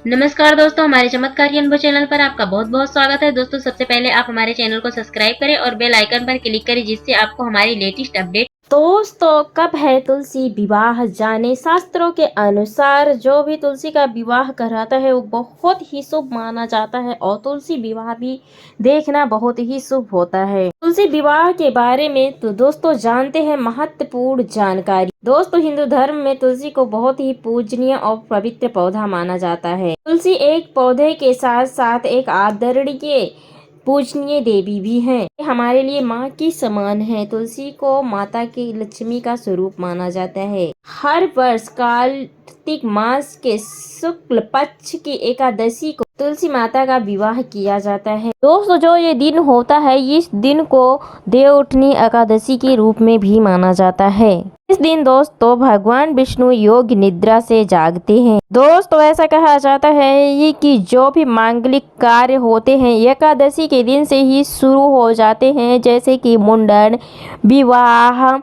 नमस्कार दोस्तों, हमारे चमत्कारी अनुभव चैनल पर आपका बहुत बहुत स्वागत है। दोस्तों, सबसे पहले आप हमारे चैनल को सब्सक्राइब करें और बेल आइकन पर क्लिक करें, जिससे आपको हमारी लेटेस्ट अपडेट। दोस्तों, कब है तुलसी विवाह? जाने शास्त्रों के अनुसार जो भी तुलसी का विवाह कराता है वो बहुत ही शुभ माना जाता है और तुलसी विवाह भी देखना बहुत ही शुभ होता है। तुलसी विवाह के बारे में तो दोस्तों जानते हैं महत्वपूर्ण जानकारी। दोस्तों, हिंदू धर्म में तुलसी को बहुत ही पूजनीय और पवित्र पौधा माना जाता है। तुलसी एक पौधे के साथ साथ एक आदरणीय पूजनीय देवी भी हैं। हमारे लिए माँ की समान है। तुलसी को माता की लक्ष्मी का स्वरूप माना जाता है। हर वर्ष कार्तिक मास के शुक्ल पक्ष की एकादशी को तुलसी माता का विवाह किया जाता है। दोस्तों, जो ये दिन होता है इस दिन को देवउठनी एकादशी के रूप में भी माना जाता है। इस दिन दोस्तों भगवान विष्णु योग निद्रा से जागते हैं। दोस्तों, ऐसा कहा जाता है ये कि जो भी मांगलिक कार्य होते हैं एकादशी के दिन से ही शुरू हो जाते हैं, जैसे कि मुंडन, विवाह,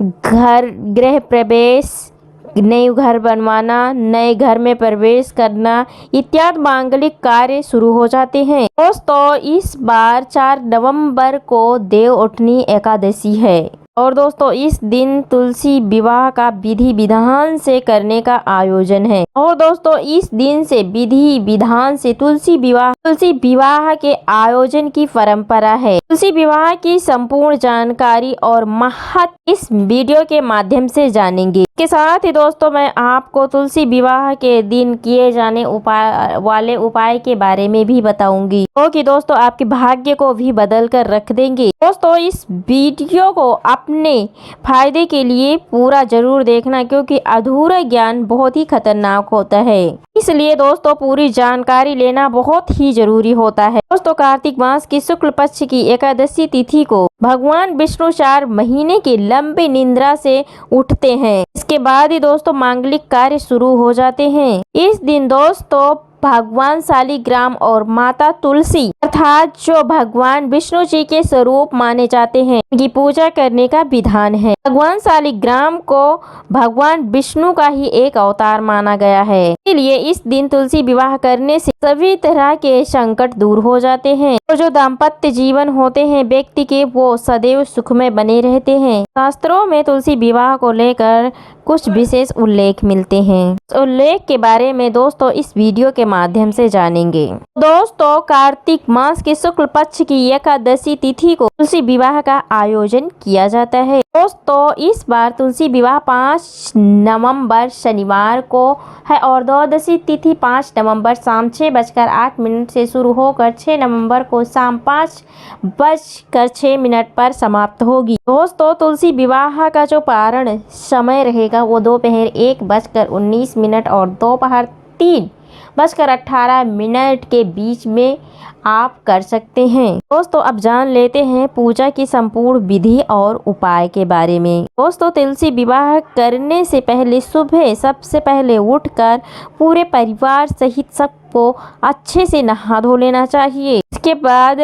घर गृह प्रवेश, नए घर बनवाना, नए घर में प्रवेश करना इत्यादि मांगलिक कार्य शुरू हो जाते हैं। दोस्तों, इस बार 4 नवंबर को देवउठनी एकादशी है और दोस्तों इस दिन तुलसी विवाह का विधि विधान से करने का आयोजन है और दोस्तों इस दिन से विधि विधान से तुलसी विवाह के आयोजन की परंपरा है। तुलसी विवाह की संपूर्ण जानकारी और महत्व इस वीडियो के माध्यम से जानेंगे। इसके साथ ही दोस्तों मैं आपको तुलसी विवाह के दिन किए जाने वाले उपाय के बारे में भी बताऊंगी, क्योंकि दोस्तों आपके भाग्य को भी बदल कर रख देंगे। दोस्तों, इस वीडियो को अपने फायदे के लिए पूरा जरूर देखना, क्योंकि अधूरा ज्ञान बहुत ही खतरनाक होता है। इसलिए दोस्तों पूरी जानकारी लेना बहुत ही जरूरी होता है। दोस्तों, कार्तिक मास की शुक्ल पक्ष की एकादशी तिथि को भगवान विष्णु 4 महीने की लंबी निद्रा से उठते हैं। इसके बाद ही दोस्तों मांगलिक कार्य शुरू हो जाते हैं। इस दिन दोस्तों भगवान शालिग्राम और माता तुलसी अर्थात जो भगवान विष्णु जी के स्वरूप माने जाते हैं की पूजा करने का विधान है। भगवान शालिग्राम को भगवान विष्णु का ही एक अवतार माना गया है, इसलिए इस दिन तुलसी विवाह करने से सभी तरह के संकट दूर हो जाते हैं और जो दाम्पत्य जीवन होते हैं व्यक्ति के वो सदैव सुखमय बने रहते हैं। शास्त्रों में तुलसी विवाह को लेकर कुछ विशेष उल्लेख मिलते हैं। इस उल्लेख के बारे में दोस्तों इस वीडियो के माध्यम से जानेंगे। दोस्तों, कार्तिक मास के शुक्ल पक्ष की एकादशी तिथि को तुलसी विवाह का आयोजन किया जाता है। दोस्तों, इस बार तुलसी विवाह 5 नवंबर शनिवार को है और द्वादशी तिथि 5 नवंबर शाम 6:08 से शुरू होकर 6 नवंबर को शाम 5:06 पर समाप्त होगी। दोस्तों, तुलसी विवाह का जो पारण समय रहेगा वो दोपहर 1:19 और दोपहर 3:18 के बीच में आप कर सकते हैं। दोस्तों, अब जान लेते हैं पूजा की संपूर्ण विधि और उपाय के बारे में। दोस्तों, तुलसी विवाह करने से पहले सुबह सबसे पहले उठकर पूरे परिवार सहित सबको अच्छे से नहा धो लेना चाहिए। इसके बाद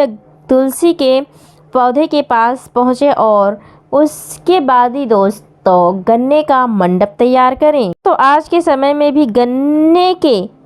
तुलसी के पौधे के पास पहुँचे और उसके बाद ही दोस्तों गन्ने का मंडप तैयार करें। तो आज के समय में भी गन्ने के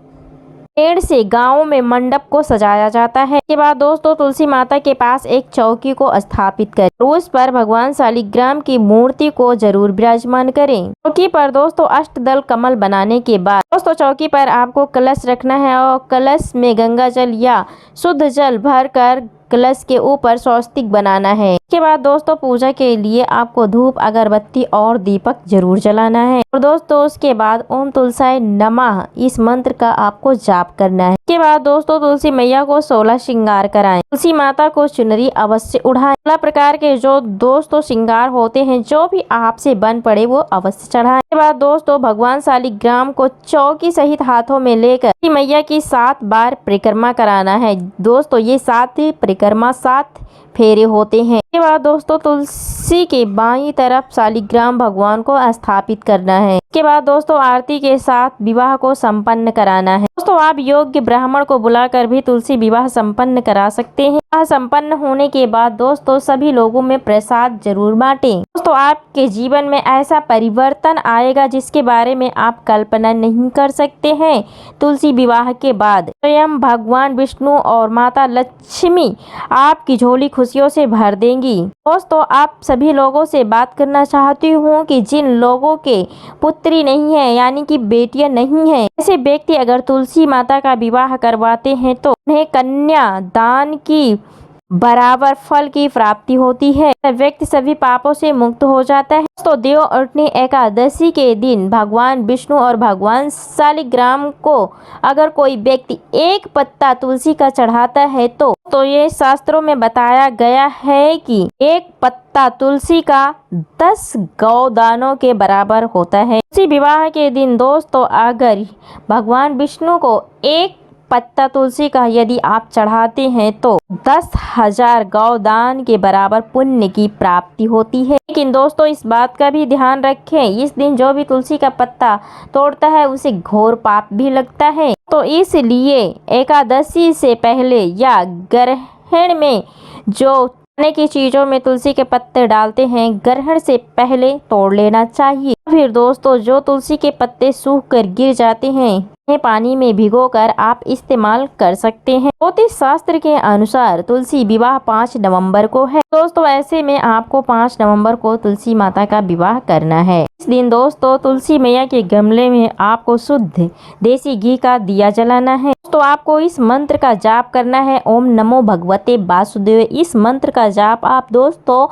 पेड़ से गांव में मंडप को सजाया जाता है। इसके बाद दोस्तों तुलसी माता के पास एक चौकी को स्थापित करें। उस पर भगवान शालिग्राम की मूर्ति को जरूर विराजमान करें। चौकी पर दोस्तों अष्टदल कमल बनाने के बाद दोस्तों चौकी पर आपको कलश रखना है और कलश में गंगा जल या शुद्ध जल भर कर कलश के ऊपर स्वस्तिक बनाना है। इसके बाद दोस्तों पूजा के लिए आपको धूप, अगरबत्ती और दीपक जरूर जलाना है और दोस्तों उसके बाद ओम तुलसाय नमः इस मंत्र का आपको जाप करना है। इसके बाद दोस्तों तुलसी मैया को 16 श्रृंगार कराएं। तुलसी माता को चुनरी अवश्य उड़ाएं। 16 प्रकार के जो दोस्तों श्रृंगार होते हैं जो भी आपसे बन पड़े वो अवश्य चढ़ाएं। इसके बाद दोस्तों भगवान शालिग्राम को चौकी सहित हाथों में लेकर तुलसी मैया की 7 बार परिक्रमा कराना है। दोस्तों ये 7 परिक्रमा 7 फेरे होते हैं। इसके बाद दोस्तों तुलसी के बाईं तरफ शालिग्राम भगवान को स्थापित करना है। इसके बाद दोस्तों आरती के साथ विवाह को संपन्न कराना है। दोस्तों आप योग्य ब्राह्मण को बुलाकर भी तुलसी विवाह संपन्न करा सकते हैं। विवाह संपन्न होने के बाद दोस्तों सभी लोगों में प्रसाद जरूर बांटें। दोस्तों आपके जीवन में ऐसा परिवर्तन आएगा जिसके बारे में आप कल्पना नहीं कर सकते हैं। तुलसी विवाह के बाद स्वयं भगवान विष्णु और माता लक्ष्मी आपकी झोली खुशियों से भर देंगी। दोस्तों आप सभी लोगों से बात करना चाहती हूँ कि जिन लोगों के पुत्री नहीं है यानी कि बेटियां नहीं है, ऐसे व्यक्ति अगर तुलसी माता का विवाह करवाते हैं तो उन्हें कन्या दान की बराबर फल की प्राप्ति होती है। व्यक्ति सभी पापों से मुक्त हो जाता है। तो देवउठनी एकादशी के दिन भगवान विष्णु और भगवान शालिग्राम को अगर कोई व्यक्ति एक पत्ता तुलसी का चढ़ाता है तो ये शास्त्रों में बताया गया है कि एक पत्ता तुलसी का 10 गौदानों के बराबर होता है। तुलसी विवाह के दिन दोस्तों अगर भगवान विष्णु को एक पत्ता तुलसी का यदि आप चढ़ाते हैं तो 10,000 गौदान के बराबर पुण्य की प्राप्ति होती है। लेकिन दोस्तों इस बात का भी ध्यान रखें, इस दिन जो भी तुलसी का पत्ता तोड़ता है उसे घोर पाप भी लगता है। तो इसलिए एकादशी से पहले या ग्रहण में जो खाने की चीजों में तुलसी के पत्ते डालते हैं ग्रहण से पहले तोड़ लेना चाहिए। फिर दोस्तों जो तुलसी के पत्ते सूख कर गिर जाते हैं उन्हें पानी में भिगोकर आप इस्तेमाल कर सकते हैं। ज्योतिष शास्त्र के अनुसार तुलसी विवाह 5 नवंबर को है। दोस्तों ऐसे में आपको 5 नवंबर को तुलसी माता का विवाह करना है। इस दिन दोस्तों तुलसी मैया के गमले में आपको शुद्ध देसी घी का दिया जलाना है। तो आपको इस मंत्र का जाप करना है, ओम नमो भगवते वासुदेव। इस मंत्र का जाप आप दोस्तों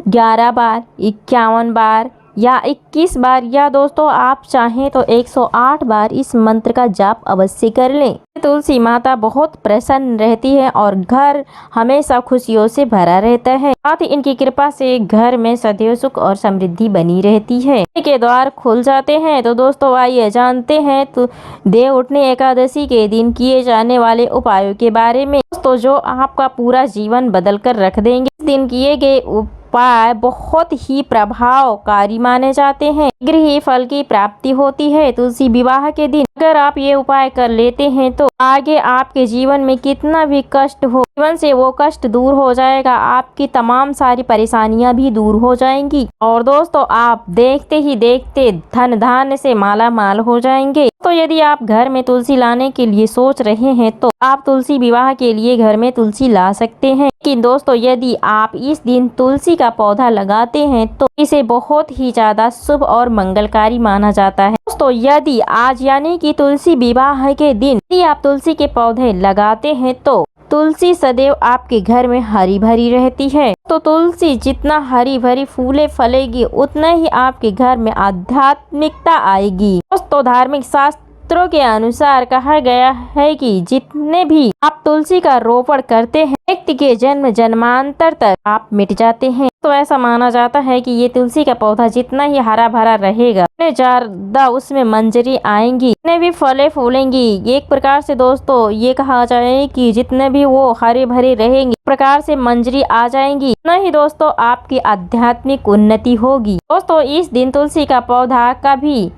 11 बार, 51 बार या 21 बार या दोस्तों आप चाहें तो 108 बार इस मंत्र का जाप अवश्य कर लें। तुलसी माता बहुत प्रसन्न रहती है और घर हमेशा खुशियों से भरा रहता है। साथ ही इनकी कृपा से घर में सदैव सुख और समृद्धि बनी रहती है। के द्वार खुल जाते हैं। तो दोस्तों आइए जानते हैं तो देवउठनी एकादशी के दिन किए जाने वाले उपायों के बारे में, दोस्तों जो आपका पूरा जीवन बदल कर रख देंगे। इस दिन किए गए उपाय बहुत ही प्रभावकारी माने जाते हैं। शीघ्र ही फल की प्राप्ति होती है। तुलसी विवाह के दिन अगर आप ये उपाय कर लेते हैं तो आगे आपके जीवन में कितना भी कष्ट हो, जीवन से वो कष्ट दूर हो जाएगा। आपकी तमाम सारी परेशानियां भी दूर हो जाएंगी और दोस्तों आप देखते ही देखते धन धान्य से माला माल हो जाएंगे। तो यदि आप घर में तुलसी लाने के लिए सोच रहे हैं तो आप तुलसी विवाह के लिए घर में तुलसी ला सकते हैं। लेकिन दोस्तों यदि आप इस दिन तुलसी का पौधा लगाते हैं तो इसे बहुत ही ज्यादा शुभ और मंगलकारी माना जाता है। दोस्तों यदि आज यानी कि तुलसी विवाह के दिन यदि आप तुलसी के पौधे लगाते हैं तो तुलसी सदैव आपके घर में हरी भरी रहती है। तो तुलसी जितना हरी भरी फूले फलेगी उतना ही आपके घर में आध्यात्मिकता आएगी। दोस्तों धार्मिक शास्त्रों के अनुसार कहा गया है कि जितने भी आप तुलसी का रोपण करते हैं व्यक्ति के जन्म जन्मांतर तक आप मिट जाते हैं। तो ऐसा माना जाता है कि ये तुलसी का पौधा जितना ही हरा भरा रहेगा उतने ज्यादा उसमें मंजरी आएंगी, उतने भी फले फूलेंगी। एक प्रकार से दोस्तों ये कहा जाए कि जितने भी वो हरे भरे रहेंगे प्रकार से मंजरी आ जाएंगी, उतना ही दोस्तों आपकी आध्यात्मिक उन्नति होगी। दोस्तों इस दिन तुलसी का पौधा कभी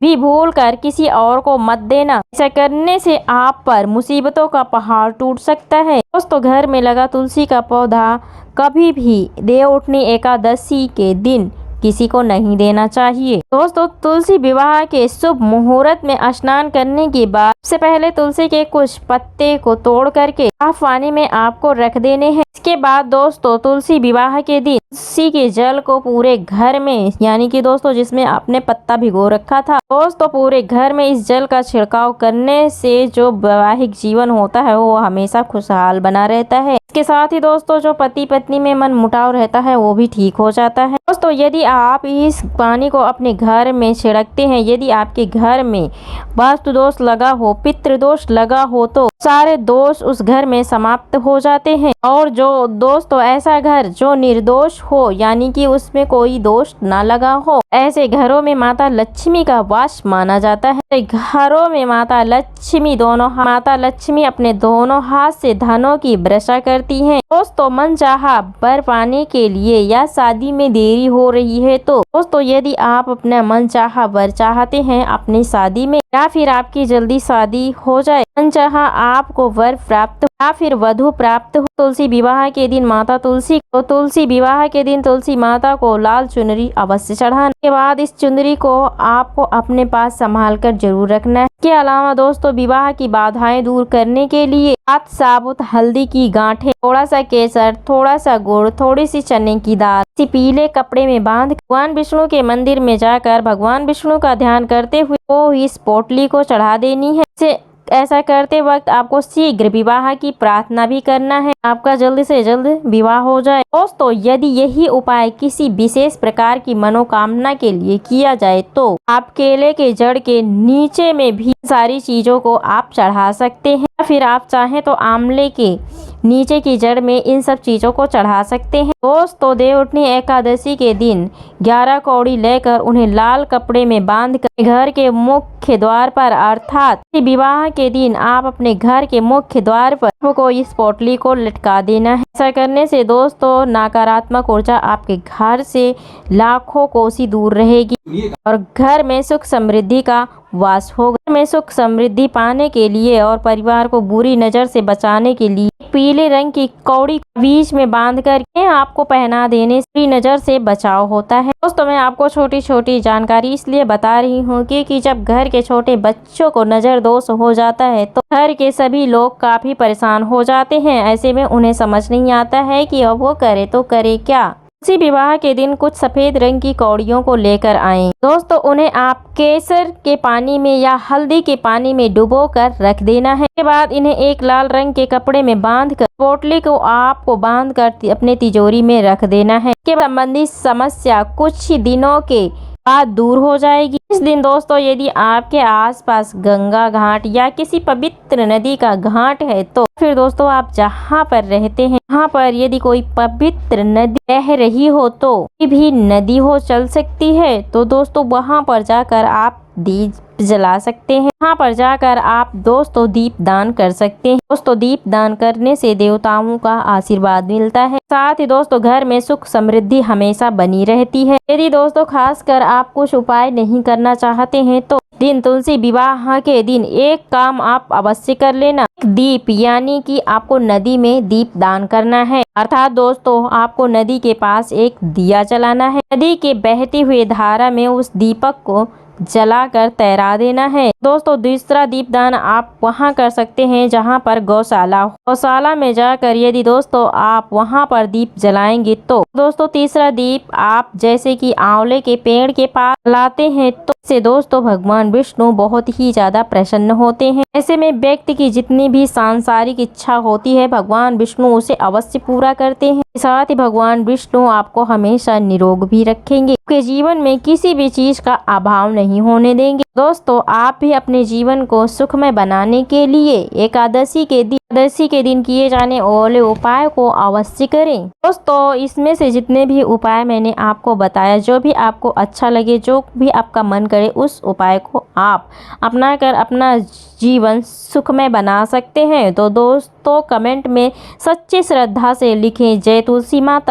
भी भूल कर किसी और को मत देना। ऐसा करने से आप पर मुसीबतों का पहाड़ टूट सकता है। दोस्तों घर में लगा तुलसी का पौधा कभी भी देवउठनी एकादशी के दिन किसी को नहीं देना चाहिए। दोस्तों तुलसी विवाह के शुभ मुहूर्त में स्नान करने के बाद सबसे पहले तुलसी के कुछ पत्ते को तोड़ करके साफ पानी में आपको रख देने हैं। इसके बाद दोस्तों तुलसी विवाह के दिन तुलसी के जल को पूरे घर में यानी कि दोस्तों जिसमें आपने पत्ता भिगो रखा था दोस्तों पूरे घर में इस जल का छिड़काव करने से जो वैवाहिक जीवन होता है वो हमेशा खुशहाल बना रहता है। इसके साथ ही दोस्तों जो पति पत्नी में मन मुटाव रहता है वो भी ठीक हो जाता है। दोस्तों यदि आप इस पानी को अपने घर में छिड़कते हैं, यदि आपके घर में वास्तु दोष लगा हो, पितृ दोष लगा हो तो सारे दोष उस घर में समाप्त हो जाते हैं। और जो दोस्तों ऐसा घर जो निर्दोष हो यानी कि उसमें कोई दोष ना लगा हो, ऐसे घरों में माता लक्ष्मी का वास माना जाता है। घरों में माता लक्ष्मी अपने दोनों हाथ से धनों की वर्षा करती हैं। दोस्तों मनचाहा वर पाने के लिए या शादी में देरी हो रही है तो दोस्तों यदि आप अपना मनचाहा वर चाहते हैं अपनी शादी में या फिर आपकी जल्दी शादी हो जाए, मनचाहा आपको वर प्राप्त या फिर वधु प्राप्त हो, तुलसी विवाह के दिन तुलसी माता को लाल चुनरी अवश्य चढ़ाने के बाद इस चुनरी को आपको अपने पास संभाल कर जरूर रखना है। इसके अलावा दोस्तों विवाह की बाधाएं दूर करने के लिए 7 साबुत हल्दी की गांठें, थोड़ा सा केसर, थोड़ा सा गुड़, थोड़ी सी चने की दाल इसी पीले कपड़े में बांध भगवान विष्णु के मंदिर में जाकर भगवान विष्णु का ध्यान करते हुए वो इस पोटली को चढ़ा देनी है। ऐसा करते वक्त आपको शीघ्र विवाह की प्रार्थना भी करना है, आपका जल्द से जल्द विवाह हो जाए। दोस्तों यदि यही उपाय किसी विशेष प्रकार की मनोकामना के लिए किया जाए तो आप केले के जड़ के नीचे में भी सारी चीजों को आप चढ़ा सकते हैं या फिर आप चाहें तो आंवले के नीचे की जड़ में इन सब चीजों को चढ़ा सकते हैं। दोस्तों देवउठनी एकादशी के दिन 11 कौड़ी लेकर उन्हें लाल कपड़े में बांधकर घर के मुख्य द्वार पर अर्थात विवाह के दिन आप अपने घर के मुख्य द्वार पर को इस पोटली को लटका देना है। ऐसा करने से दोस्तों नकारात्मक ऊर्जा आपके घर से लाखों कोसी दूर रहेगी और घर में सुख समृद्धि का वास होगा। घर में सुख समृद्धि पाने के लिए और परिवार को बुरी नजर से बचाने के लिए पीले रंग की कौड़ी बीच में बांध कर आपको पहना देने से बुरी नजर से बचाव होता है। दोस्तों मैं आपको छोटी छोटी जानकारी इसलिए बता रही हूँ कि जब घर के छोटे बच्चों को नजर दोष हो जाता है तो घर के सभी लोग काफी परेशान हो जाते हैं। ऐसे में उन्हें समझ नहीं आता है कि अब वो करे तो करे क्या। उसी विवाह के दिन कुछ सफेद रंग की कौड़ियों को लेकर आएं। दोस्तों उन्हें आप केसर के पानी में या हल्दी के पानी में डुबो कर रख देना है। इसके बाद इन्हें एक लाल रंग के कपड़े में बांधकर पोटली को आपको बांधकर अपने तिजोरी में रख देना है। इसके संबंधित समस्या कुछ ही दिनों के बाद दूर हो जाएगी। इस दिन दोस्तों यदि आपके आसपास गंगा घाट या किसी पवित्र नदी का घाट है तो फिर दोस्तों आप जहाँ पर रहते हैं वहाँ पर यदि कोई पवित्र नदी बह रही हो तो भी नदी हो चल सकती है तो दोस्तों वहाँ पर जाकर आप दीप जला सकते हैं। वहाँ पर जाकर आप दोस्तों दीप दान कर सकते हैं। दोस्तों दीप दान करने से देवताओं का आशीर्वाद मिलता है, साथ ही दोस्तों घर में सुख समृद्धि हमेशा बनी रहती है। यदि दोस्तों खासकर आप कुछ उपाय नहीं करना चाहते हैं तो दिन तुलसी विवाह के दिन एक काम आप अवश्य कर लेना, दीप यानी कि आपको नदी में दीप दान करना है। अर्थात दोस्तों आपको नदी के पास एक दिया जलाना है, नदी के बहती हुई धारा में उस दीपक को जलाकर तैरा देना है। दोस्तों दूसरा दीपदान आप वहां कर सकते हैं जहां पर गौशाला में जाकर यदि दोस्तों आप वहां पर दीप जलाएंगे तो दोस्तों तीसरा दीप आप जैसे कि आंवले के पेड़ के पास लाते हैं तो से दोस्तों भगवान विष्णु बहुत ही ज्यादा प्रसन्न होते हैं। ऐसे में व्यक्ति की जितनी भी सांसारिक इच्छा होती है भगवान विष्णु उसे अवश्य पूरा करते हैं। साथ ही भगवान विष्णु आपको हमेशा निरोग भी रखेंगे, आपके जीवन में किसी भी चीज का अभाव नहीं होने देंगे। दोस्तों आप भी अपने जीवन को सुखमय बनाने के लिए एकादशी के दिन किए जाने वाले उपाय को अवश्य करें। दोस्तों इसमें से जितने भी उपाय मैंने आपको बताया, जो भी आपको अच्छा लगे, जो भी आपका मन करे, उस उपाय को आप अपना कर अपना जीवन सुखमय बना सकते हैं। तो दोस्तों कमेंट में सच्ची श्रद्धा से लिखें जय तुलसी माता।